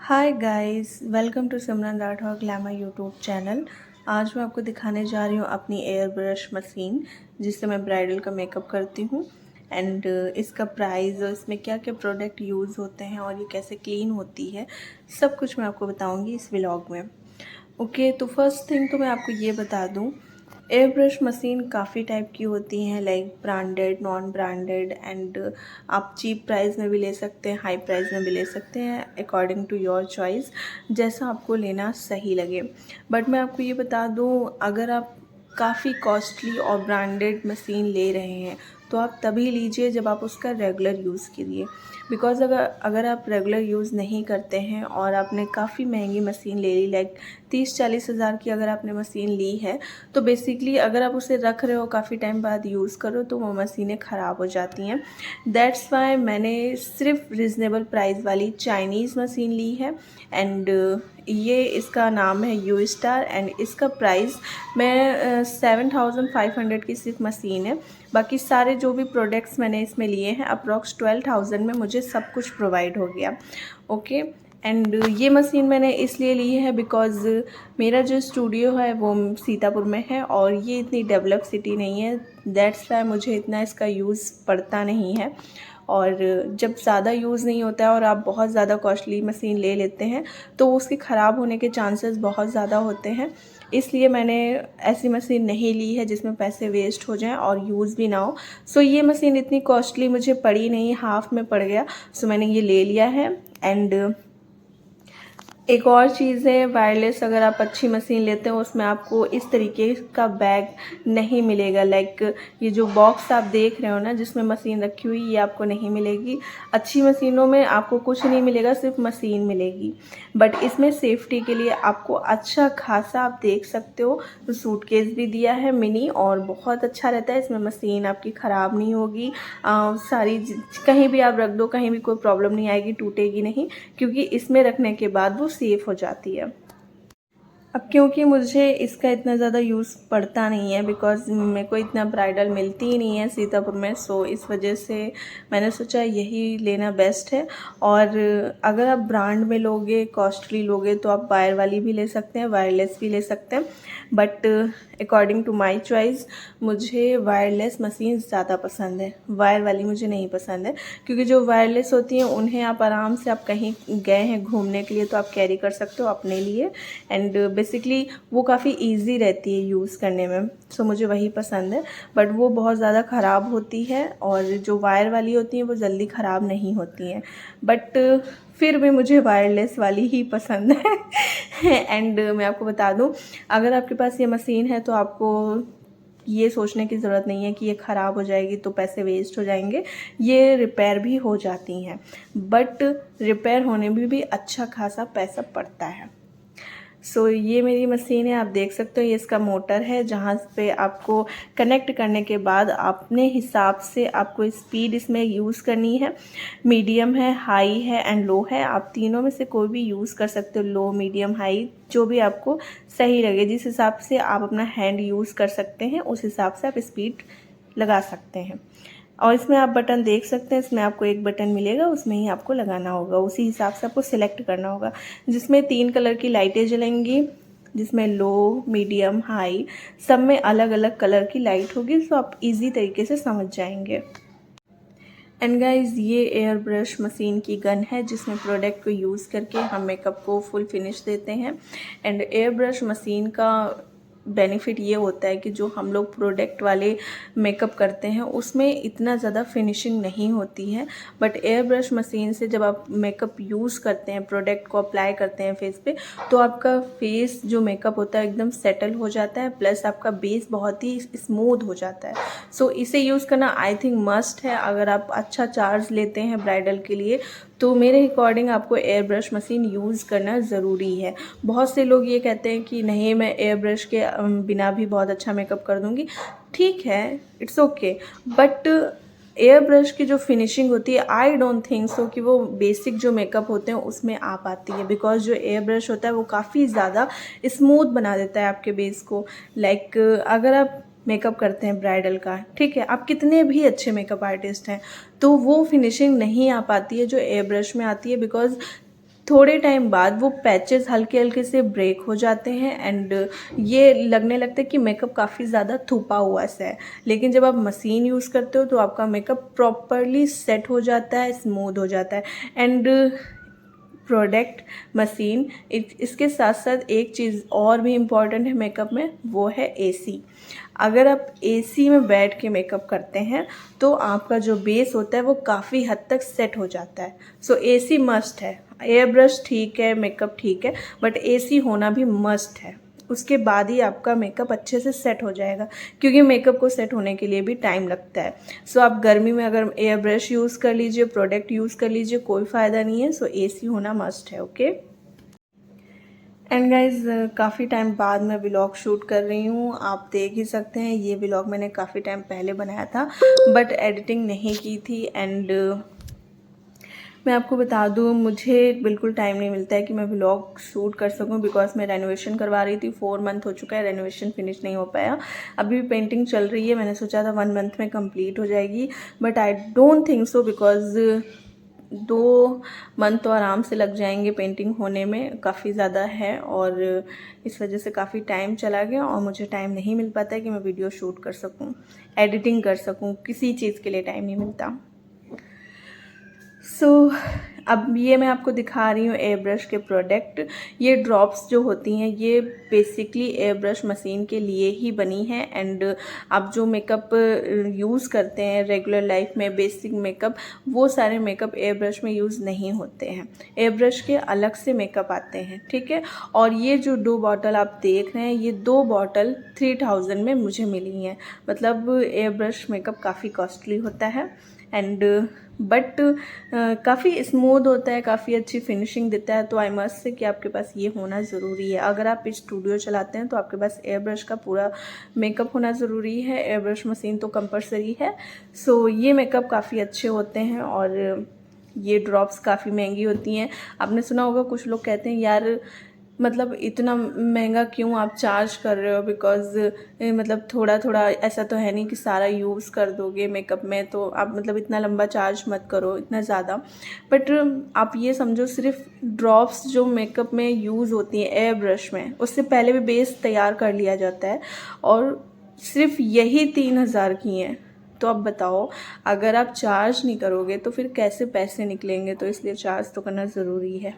Hi guys, welcome to Simran Rathore glamour YouTube channel. आज मैं आपको दिखाने जा रही हूँ अपनी एयर ब्रश मशीन जिससे मैं ब्राइडल का मेकअप करती हूँ। एंड इसका प्राइस और इसमें क्या क्या प्रोडक्ट यूज़ होते हैं और ये कैसे क्लीन होती है, सब कुछ मैं आपको बताऊँगी इस व्लॉग में। ओके, तो फर्स्ट थिंग तो मैं आपको ये बता दूँ, एयर ब्रश मशीन काफ़ी टाइप की होती हैं, like branded, non branded and आप चीप प्राइस में भी ले सकते हैं, हाई प्राइस में भी ले सकते हैं, अकॉर्डिंग टू योर चॉइस, जैसा आपको लेना सही लगे। बट मैं आपको ये बता दूं, अगर आप काफ़ी कॉस्टली और ब्रांडेड मशीन ले रहे हैं तो आप तभी लीजिए जब आप उसका रेगुलर यूज़ कीजिए। बिकॉज़ अगर आप रेगुलर यूज़ नहीं करते हैं और आपने काफ़ी महंगी मशीन ले ली, लाइक 30-40 हज़ार की अगर आपने मशीन ली है, तो बेसिकली अगर आप उसे रख रहे हो काफ़ी टाइम बाद यूज़ करो तो वो मशीनें ख़राब हो जाती हैं। दैट्स वाई मैंने सिर्फ रिजनेबल प्राइस वाली चाइनीज़ मशीन ली है। एंड ये इसका नाम है यू स्टार एंड इसका प्राइस मैं 7,500 की सिर्फ मशीन है। बाकी सारे जो भी प्रोडक्ट्स मैंने इसमें लिए हैं अप्रॉक्स 12,000 में मुझे सब कुछ प्रोवाइड हो गया। ओके, एंड ये मशीन मैंने इसलिए ली है बिकॉज़ मेरा जो स्टूडियो है वो सीतापुर में है और ये इतनी डेवलप सिटी नहीं है। दैट्स वाई मुझे इतना इसका यूज़ पड़ता नहीं है। और जब ज़्यादा यूज़ नहीं होता है और आप बहुत ज़्यादा कॉस्टली मशीन ले लेते हैं तो उसके ख़राब होने के चांसेस बहुत ज़्यादा होते हैं। इसलिए मैंने ऐसी मशीन नहीं ली है जिसमें पैसे वेस्ट हो जाएं और यूज़ भी ना हो। सो ये मशीन इतनी कॉस्टली मुझे पड़ी नहीं, हाफ में पड़ गया, सो मैंने ये ले लिया है। एंड एक और चीज़ है, वायरलेस अगर आप अच्छी मशीन लेते हो उसमें आपको इस तरीके का बैग नहीं मिलेगा। लाइक ये जो बॉक्स आप देख रहे हो ना जिसमें मशीन रखी हुई, ये आपको नहीं मिलेगी। अच्छी मशीनों में आपको कुछ नहीं मिलेगा, सिर्फ मशीन मिलेगी। बट इसमें सेफ्टी के लिए आपको अच्छा खासा, आप देख सकते हो, तो सूटकेस भी दिया है मिनी और बहुत अच्छा रहता है। इसमें मशीन आपकी ख़राब नहीं होगी। कहीं भी आप रख दो, कहीं भी कोई प्रॉब्लम नहीं आएगी, टूटेगी नहीं, क्योंकि इसमें रखने के बाद वो सेफ़ हो जाती है। अब क्योंकि मुझे इसका इतना ज़्यादा यूज़ पड़ता नहीं है, बिकॉज़ मेरे को इतना ब्राइडल मिलती ही नहीं है सीतापुर में, सो इस वजह से मैंने सोचा यही लेना बेस्ट है। और अगर आप ब्रांड में लोगे, कॉस्टली लोगे, तो आप वायर वाली भी ले सकते हैं, वायरलेस भी ले सकते हैं। But according to my choice मुझे वायरलेस मशीन ज़्यादा पसंद है, वायर वाली मुझे नहीं पसंद है। क्योंकि जो वायरलेस होती हैं उन्हें आप आराम से, आप कहीं गए हैं घूमने के लिए तो आप कैरी कर सकते हो अपने लिए। एंड बेसिकली वो काफ़ी इजी रहती है यूज़ करने में, सो मुझे वही पसंद है। बट वो बहुत ज़्यादा ख़राब होती है और जो वायर वाली होती हैं वो जल्दी ख़राब नहीं होती हैं। बट फिर भी मुझे वायरलेस वाली ही पसंद है। एंड मैं आपको बता दूं, अगर आपके पास ये मशीन है तो आपको ये सोचने की ज़रूरत नहीं है कि ये ख़राब हो जाएगी तो पैसे वेस्ट हो जाएंगे। ये रिपेयर भी हो जाती हैं, बट रिपेयर होने में भी अच्छा खासा पैसा पड़ता है। सो ये मेरी मशीन है, आप देख सकते हो, ये इसका मोटर है जहाँ पे आपको कनेक्ट करने के बाद अपने हिसाब से आपको स्पीड इसमें यूज़ करनी है। मीडियम है, हाई है एंड लो है, आप तीनों में से कोई भी यूज़ कर सकते हो, लो, मीडियम, हाई, जो भी आपको सही लगे, जिस हिसाब से आप अपना हैंड यूज़ कर सकते हैं उस हिसाब से आप स्पीड लगा सकते हैं। और इसमें आप बटन देख सकते हैं, इसमें आपको एक बटन मिलेगा, उसमें ही आपको लगाना होगा, उसी हिसाब से आपको सिलेक्ट करना होगा। जिसमें 3 कलर की लाइटें जलेंगी, जिसमें लो, मीडियम, हाई, सब में अलग अलग कलर की लाइट होगी, तो आप इजी तरीके से समझ जाएंगे। एंड गाइज, ये एयर ब्रश मशीन की गन है जिसमें प्रोडक्ट को यूज़ करके हम मेकअप को फुल फिनिश देते हैं। एंड एयर ब्रश मशीन का बेनिफिट ये होता है कि जो हम लोग प्रोडक्ट वाले मेकअप करते हैं उसमें इतना ज़्यादा फिनिशिंग नहीं होती है। बट एयर ब्रश मशीन से जब आप मेकअप यूज़ करते हैं, प्रोडक्ट को अप्लाई करते हैं फेस पे, तो आपका फेस जो मेकअप होता है एकदम सेटल हो जाता है, प्लस आपका बेस बहुत ही स्मूथ हो जाता है। सो इसे यूज़ करना आई थिंक मस्ट है। अगर आप अच्छा चार्ज लेते हैं ब्राइडल के लिए तो मेरे अकॉर्डिंग आपको एयर ब्रश मशीन यूज़ करना ज़रूरी है। बहुत से लोग ये कहते हैं कि नहीं, मैं एयर ब्रश के बिना भी बहुत अच्छा मेकअप कर दूँगी। ठीक है, it's okay, but air brush की जो फिनिशिंग होती है, आई डोंट थिंक सो कि वो बेसिक जो मेकअप होते हैं उसमें आ पाती है। बिकॉज जो एयर ब्रश होता है वो काफ़ी ज़्यादा स्मूथ बना देता है आपके बेस को। लाइक अगर आप मेकअप करते हैं ब्राइडल का, ठीक है, आप कितने भी अच्छे मेकअप आर्टिस्ट हैं, तो वो फिनिशिंग नहीं आ पाती है जो एयर ब्रश में आती है। बिकॉज थोड़े टाइम बाद वो पैचेस हल्के हल्के से ब्रेक हो जाते हैं एंड ये लगने लगता है कि मेकअप काफ़ी ज़्यादा थुपा हुआ सा है। लेकिन जब आप मशीन यूज़ करते हो तो आपका मेकअप प्रॉपरली सेट हो जाता है, स्मूथ हो जाता है। एंड प्रोडक्ट, मशीन, इसके साथ साथ एक चीज़ और भी इम्पॉर्टेंट है मेकअप में, वो है एसी। अगर आप एसी में बैठ के मेकअप करते हैं तो आपका जो बेस होता है वो काफ़ी हद तक सेट हो जाता है। सो एसी मस्ट है। एयर ब्रश ठीक है, मेकअप ठीक है, बट एसी होना भी मस्ट है। उसके बाद ही आपका मेकअप अच्छे से सेट हो जाएगा, क्योंकि मेकअप को सेट होने के लिए भी टाइम लगता है। सो आप गर्मी में अगर एयर ब्रश यूज़ कर लीजिए, प्रोडक्ट यूज़ कर लीजिए, कोई फ़ायदा नहीं है। सो एसी होना मस्ट है। ओके एंड गाइज, काफ़ी टाइम बाद मैं व्लॉग शूट कर रही हूँ, आप देख ही सकते हैं। ये व्लॉग मैंने काफ़ी टाइम पहले बनाया था बट एडिटिंग नहीं की थी। एंड मैं आपको बता दूँ, मुझे बिल्कुल टाइम नहीं मिलता है कि मैं व्लॉग शूट कर सकूँ, बिकॉज मैं रेनोवेशन करवा रही थी। 4 मंथ हो चुका है, रेनोवेशन फिनिश नहीं हो पाया। अभी भी पेंटिंग चल रही है। मैंने सोचा था 1 मंथ में कंप्लीट हो जाएगी, but I don't think so, because 2 month तो आराम से लग जाएंगे पेंटिंग होने में, काफ़ी ज़्यादा है। और इस वजह से काफ़ी टाइम चला गया और मुझे टाइम नहीं मिल पाता है कि मैं वीडियो शूट कर सकूँ, एडिटिंग कर सकूँ, किसी चीज़ के लिए टाइम नहीं मिलता। सो अब ये मैं आपको दिखा रही हूँ एयर ब्रश के प्रोडक्ट। ये ड्रॉप्स जो होती हैं ये बेसिकली एयर ब्रश मशीन के लिए ही बनी है। एंड आप जो मेकअप यूज़ करते हैं रेगुलर लाइफ में, बेसिक मेकअप, वो सारे मेकअप एयर ब्रश में यूज़ नहीं होते हैं। एयर ब्रश के अलग से मेकअप आते हैं, ठीक है। और ये जो 2 बॉटल आप देख रहे हैं, ये 2 बॉटल 3000 में मुझे मिली हैं। मतलब एयर ब्रश मेकअप काफ़ी कॉस्टली होता है एंड बट काफ़ी स्मूथ होता है, काफ़ी अच्छी फिनिशिंग देता है। तो आई मस्ट से कि आपके पास ये होना ज़रूरी है। अगर आप स्टूडियो चलाते हैं तो आपके पास एयर ब्रश का पूरा मेकअप होना ज़रूरी है। एयर ब्रश मशीन तो कंपलसरी है। सो ये मेकअप काफ़ी अच्छे होते हैं और ये ड्रॉप्स काफ़ी महंगी होती हैं। आपने सुना होगा कुछ लोग कहते हैं यार मतलब इतना महंगा क्यों आप चार्ज कर रहे हो, बिकॉज़ मतलब थोड़ा थोड़ा, ऐसा तो है नहीं कि सारा यूज़ कर दोगे मेकअप में, तो आप मतलब इतना लंबा चार्ज मत करो, इतना ज़्यादा। बट आप ये समझो, सिर्फ ड्रॉप्स जो मेकअप में यूज़ होती हैं एयर ब्रश में, उससे पहले भी बेस तैयार कर लिया जाता है और सिर्फ यही 3000 की हैं। तो अब बताओ, अगर आप चार्ज नहीं करोगे तो फिर कैसे पैसे निकलेंगे? तो इसलिए चार्ज तो करना ज़रूरी है।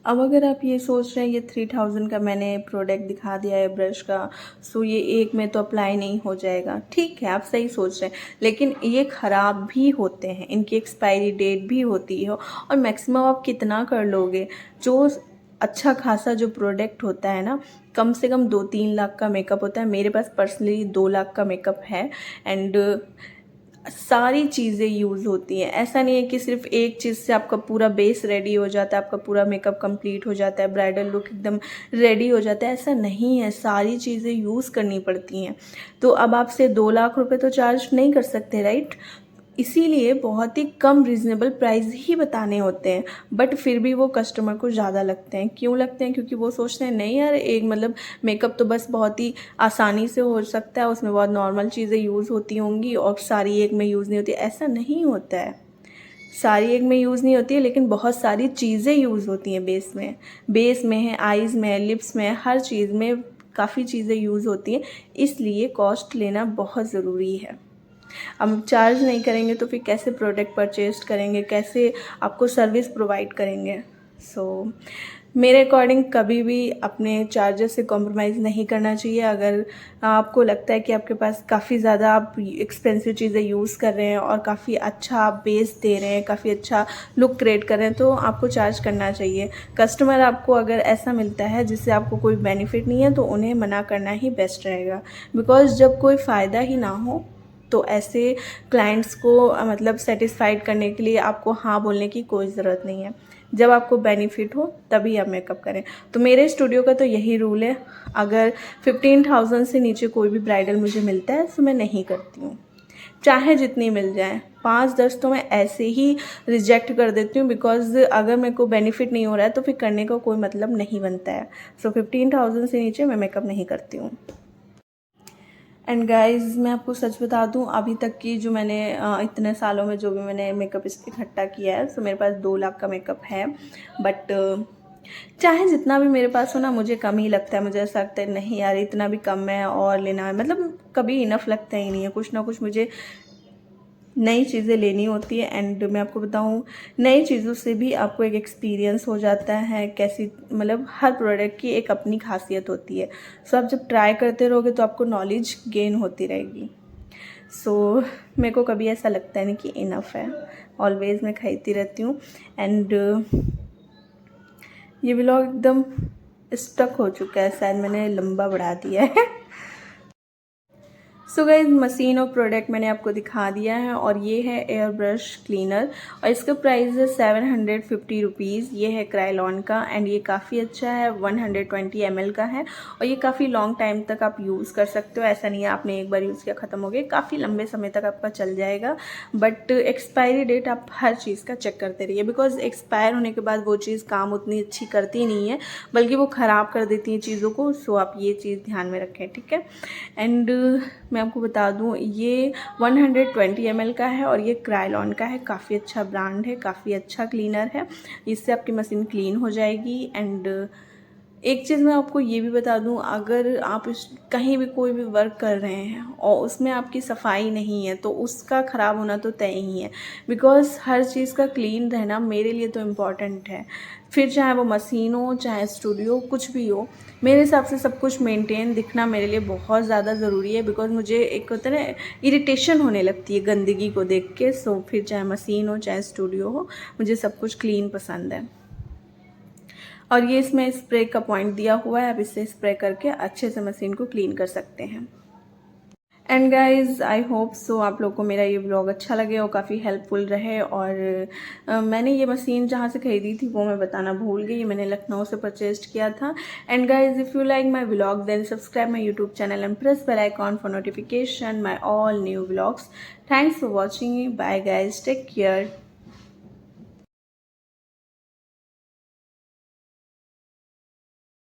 अब अगर आप ये सोच रहे हैं ये 3000 का मैंने प्रोडक्ट दिखा दिया है ब्रश का, सो ये एक में तो अप्लाई नहीं हो जाएगा। ठीक है, आप सही सोच रहे हैं, लेकिन ये ख़राब भी होते हैं, इनकी एक्सपायरी डेट भी होती है। और मैक्सिमम आप कितना कर लोगे? जो अच्छा खासा जो प्रोडक्ट होता है ना, कम से कम 2-3 लाख का मेकअप होता है। मेरे पास पर्सनली 2 लाख का मेकअप है एंड सारी चीज़ें यूज़ होती हैं। ऐसा नहीं है कि सिर्फ एक चीज़ से आपका पूरा बेस रेडी हो जाता है, आपका पूरा मेकअप कंप्लीट हो जाता है, ब्राइडल लुक एकदम रेडी हो जाता है, ऐसा नहीं है। सारी चीज़ें यूज़ करनी पड़ती हैं। तो अब आपसे 2 लाख रुपए तो चार्ज नहीं कर सकते, राइट? इसीलिए बहुत ही कम रीज़नेबल प्राइस ही बताने होते हैं, बट फिर भी वो कस्टमर को ज़्यादा लगते हैं। क्यों लगते हैं? क्योंकि वो सोचते हैं नहीं यार, एक मतलब मेकअप तो बस बहुत ही आसानी से हो सकता है, उसमें बहुत नॉर्मल चीज़ें यूज़ होती होंगी और सारी एक में यूज़ नहीं होती। ऐसा नहीं होता है, सारी एक में यूज़ नहीं होती है, लेकिन बहुत सारी चीज़ें यूज़ होती हैं बेस में। बेस में है, आईज़ में है, लिप्स में है, हर चीज़ में काफ़ी चीज़ें यूज़ होती हैं। इसलिए कॉस्ट लेना बहुत ज़रूरी है। हम चार्ज नहीं करेंगे तो फिर कैसे प्रोडक्ट परचेज करेंगे, कैसे आपको सर्विस प्रोवाइड करेंगे? सो मेरे अकॉर्डिंग कभी भी अपने चार्जेस से कॉम्प्रोमाइज़ नहीं करना चाहिए। अगर आपको लगता है कि आपके पास काफ़ी ज़्यादा आप एक्सपेंसिव चीज़ें यूज़ कर रहे हैं और काफ़ी अच्छा आप बेस दे रहे हैं, काफ़ी अच्छा लुक क्रिएट कर रहे हैं, तो आपको चार्ज करना चाहिए। कस्टमर आपको अगर ऐसा मिलता है जिससे आपको कोई बेनिफिट नहीं है तो उन्हें मना करना ही बेस्ट रहेगा। बिकॉज़ जब कोई फ़ायदा ही ना हो तो ऐसे क्लाइंट्स को मतलब सेटिस्फाइड करने के लिए आपको हाँ बोलने की कोई ज़रूरत नहीं है। जब आपको बेनिफिट हो तभी आप मेकअप करें। तो मेरे स्टूडियो का तो यही रूल है, अगर 15,000 से नीचे कोई भी ब्राइडल मुझे मिलता है तो मैं नहीं करती हूँ, चाहे जितनी मिल जाए। 5-10 तो मैं ऐसे ही रिजेक्ट कर देती हूँ, बिकॉज़ अगर मेरे को बेनिफिट नहीं हो रहा है तो फिर करने का कोई मतलब नहीं बनता है। सो 15,000 से नीचे मैं मेकअप नहीं करती हूँ। एंड गाइज मैं आपको सच बता दूं, अभी तक की जो मैंने इतने सालों में जो भी मैंने मेकअप इकट्ठा किया है, सो मेरे पास 2 लाख का मेकअप है। बट चाहे जितना भी मेरे पास हो ना, मुझे कम ही लगता है। मुझे ऐसा लगता है नहीं यार, इतना भी कम है और लेना है, मतलब कभी इनफ लगता ही नहीं है। कुछ ना कुछ मुझे नई चीज़ें लेनी होती है। एंड मैं आपको बताऊं, नई चीज़ों से भी आपको एक एक्सपीरियंस हो जाता है कैसी, मतलब हर प्रोडक्ट की एक अपनी खासियत होती है। सो आप जब ट्राई करते रहोगे तो आपको नॉलेज गेन होती रहेगी। सो मेरे को कभी ऐसा लगता है नहीं कि इनफ है, ऑलवेज मैं खरीदती रहती हूँ। एंड ये व्लॉग एकदम स्टक हो चुका है, शायद मैंने लंबा बढ़ा दिया है। सो गाइस, मशीन और प्रोडक्ट मैंने आपको दिखा दिया है। और ये है एयर ब्रश क्लीनर और इसका प्राइस है 750 रुपीज़। ये है क्राइलॉन का एंड ये काफ़ी अच्छा है, 120 ml का है और ये काफ़ी लॉन्ग टाइम तक आप यूज़ कर सकते हो। ऐसा नहीं है आपने एक बार यूज़ किया ख़त्म हो गया, काफ़ी लंबे समय तक आपका चल जाएगा। बट एक्सपायरी डेट आप हर चीज़ का चेक करते रहिए, बिकॉज एक्सपायर होने के बाद वो चीज़ काम उतनी अच्छी करती नहीं है, बल्कि वो ख़राब कर देती है चीज़ों को। सो आप ये चीज़ ध्यान में रखें, ठीक है। एंड मैं आपको बता दूं, ये 120 ml का है और ये क्राइलॉन का है। काफ़ी अच्छा ब्रांड है, काफ़ी अच्छा क्लीनर है, इससे आपकी मशीन क्लीन हो जाएगी। एंड एक चीज़ मैं आपको ये भी बता दूं, अगर आप कहीं भी कोई भी वर्क कर रहे हैं और उसमें आपकी सफाई नहीं है तो उसका ख़राब होना तो तय ही है। बिकॉज़ हर चीज़ का क्लीन रहना मेरे लिए तो इम्पॉर्टेंट है, फिर चाहे वो मशीन हो चाहे स्टूडियो, कुछ भी हो। मेरे हिसाब से सब कुछ मेंटेन दिखना मेरे लिए बहुत ज़्यादा ज़रूरी है। बिकॉज़ मुझे एक होता है ना, इरिटेशन होने लगती है गंदगी को देख के। सो फिर चाहे मशीन हो चाहे स्टूडियो हो, मुझे सब कुछ क्लीन पसंद है। और ये इसमें स्प्रे का पॉइंट दिया हुआ है, आप इससे स्प्रे करके अच्छे से मशीन को क्लीन कर सकते हैं। And guys, I hope so आप लोग को मेरा ये ब्लॉग अच्छा लगे और काफ़ी हेल्पफुल रहे। और मैंने ये मशीन जहाँ से खरीदी थी वो मैं बताना भूल गई, मैंने लखनऊ से परचेज किया था। And guys, if you like my blog then subscribe my YouTube channel and press bell icon for notification my all new blogs. Thanks for watching, bye guys, take care.